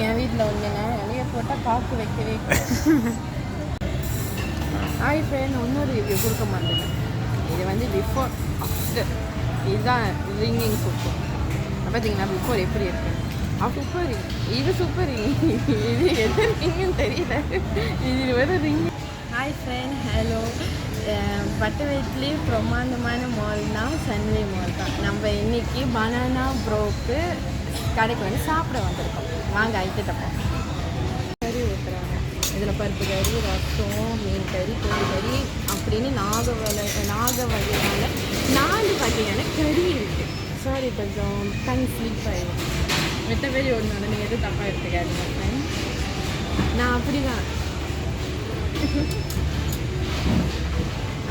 என் வீட்டில் வந்துங்க இலைய போட்டால் காக்கு வைக்கவே ஹாய் ஃப்ரெண்ட், இன்னொரு ரிவ்யூ கொடுக்க மாட்டேங்க. இது வந்து பிஃபோர் ஆஃப்டர். இதுதான் ரிங்கிங் சூப்பர். பார்த்தீங்கன்னா பிஃபோர் எப்படி இருக்கு. சூப்பர், இது சூப்பர். இது எது ரிங்குன்னு தெரியல. இது வந்து ரிங். Hi friend, hello. பட்டுவேட்லி பிரமாண்டமான மால்னா சன்வே மால் தான். நம்ம இன்னைக்கு பனானா ப்ரோக்கு கடைக்கு வந்து சாப்பிட வந்திருக்கோம். வாங்க ஐட்டப்போ கறி ஊற்றுறாங்க. இதில் பருப்பு கறி, ரசம், மீன் கறி, கோழி கறி அப்படின்னு நாக வகையான 4 வகையான கறி இருக்குது. சாரி, கொஞ்சம் டங் ஸ்லிப் ஆகிடும். மெத்த பேரி ஒன்று நீங்கள் எதுவும் தப்பாக எடுத்துக்காதீங்க ஃப்ரெண்ட். நான் அப்படி தான்.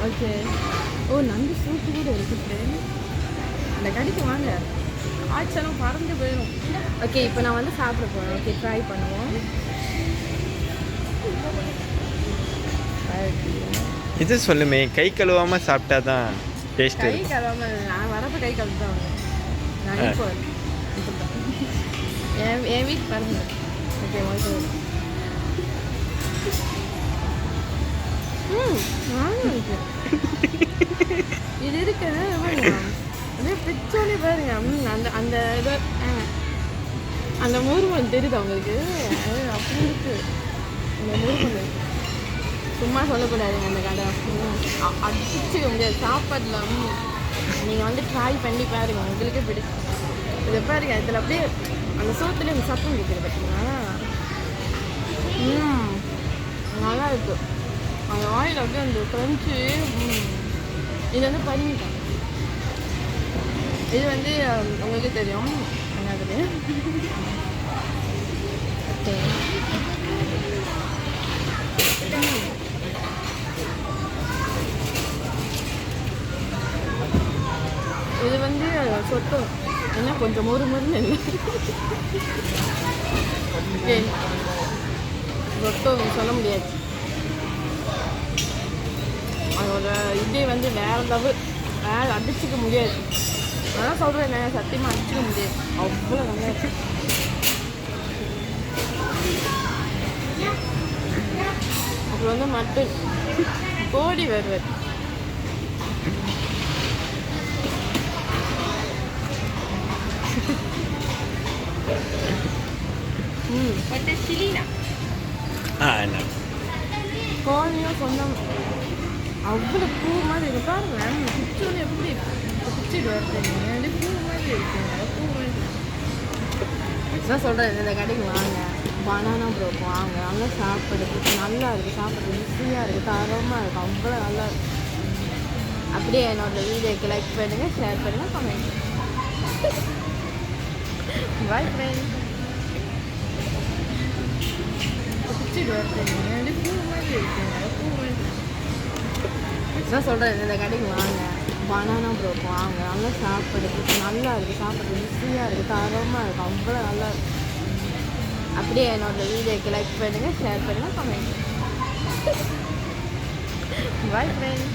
ஓகே. நண்டு சூப்பு கூட இருக்குது. அந்த கடைக்கு வாங்க, ஆச்சலம் பறந்து போயிடும். ஓகே, இப்போ நான் வந்து சாப்பிட போகிறேன். ஓகே, ட்ரை பண்ணுவோம். இது சொல்லுமே, கை கழுவாம சாப்பிட்டா தான் டேஸ்ட். கை கழுவாம நான் வரப்போ கை கழுவி தான் வாங்க. நான் இப்போ என் வீட்டு பாருங்க. Okay, okay. இது இருக்கு அப்படியே பிச்சோன்னே பாருங்க. அந்த அந்த இதை அந்த முருகன் தெரியுது அவங்களுக்கு. அப்படி இருக்கு அந்த முருகன். சும்மா சொல்லக்கூடாதுங்க. அந்த கடை அடிச்சு உங்கள் சாப்பாடில் நீங்கள் வந்து ட்ரை பண்ணி பாருங்க, உங்களுக்கே பிடிக்கும். இதை பாருங்க, இதில் அப்படியே அந்த சோத்துல இந்த சத்தம் இருக்குது பார்த்தீங்களா. நல்லா இருக்கு. அந்த ஆயில் அப்படியே அந்த க்ரன்ச்சு. இது வந்து பண்ணிட்டேன். இது வந்து உங்களுக்கு தெரியும் என்னது. ஓகே, இது வந்து சொத்தம் என்ன கொஞ்சம் முறுமுறுன்னு இல்லை. ஓகே, சொத்தம் சொல்ல முடியாது. அதோட இதே வந்து வேற லெவல். வேற அடிச்சுக்க முடியாது. அதான் சொல்கிறேன், சத்தியமாக அடிச்சுக்க முடியாது. அவ்வளோ நல்லா இருக்கு. அப்புறம் வந்து மட்டன், கோழி வருவது. கோழியும் சொந்தம் அவ்வளோ பூ மாதிரி இருக்கு. பாருங்க, பிச்சோன்னு எப்படி பிச்சுட்டு வருது. பூ மாதிரி இருக்குங்க. பூ மாதிரி தான் சொல்கிறேன். இந்த கடைக்கு வாங்க, பனானா ப்ரோக்கு வாங்க. நல்லா சாப்பிடுறதுக்கு நல்லா இருக்குது. சாப்பிட்றது ஈஸியாக இருக்குது, தரமாக இருக்கும். அவ்வளோ நல்லா இருக்கும். அப்படியே என்னோட வீடியோக்கு லைக் பண்ணுங்கள், ஷேர் பண்ணுங்கள், கமெண்ட். பாய் ஃப்ரெண்ட். பிச்சுட்டு வருது. பூ மாதிரி இருக்குங்க. பூ மாதிரி தான் சொல்கிறேன். இந்த கடைக்கு வாங்க, பனானா ப்ரோக்கு வாங்க. நல்லா சாப்பிடுறதுக்கு நல்லா இருக்குது. சாப்பிட்றது ஈஸியாக இருக்குது, தரமாக இருக்கும். அவ்வளோ நல்லா இருக்கும். அப்படியே என்னோட வீடியோக்கு லைக் பண்ணுங்கள், ஷேர் பண்ணுங்கள், கமெண்ட். பாய் ஃப்ரெண்ட்.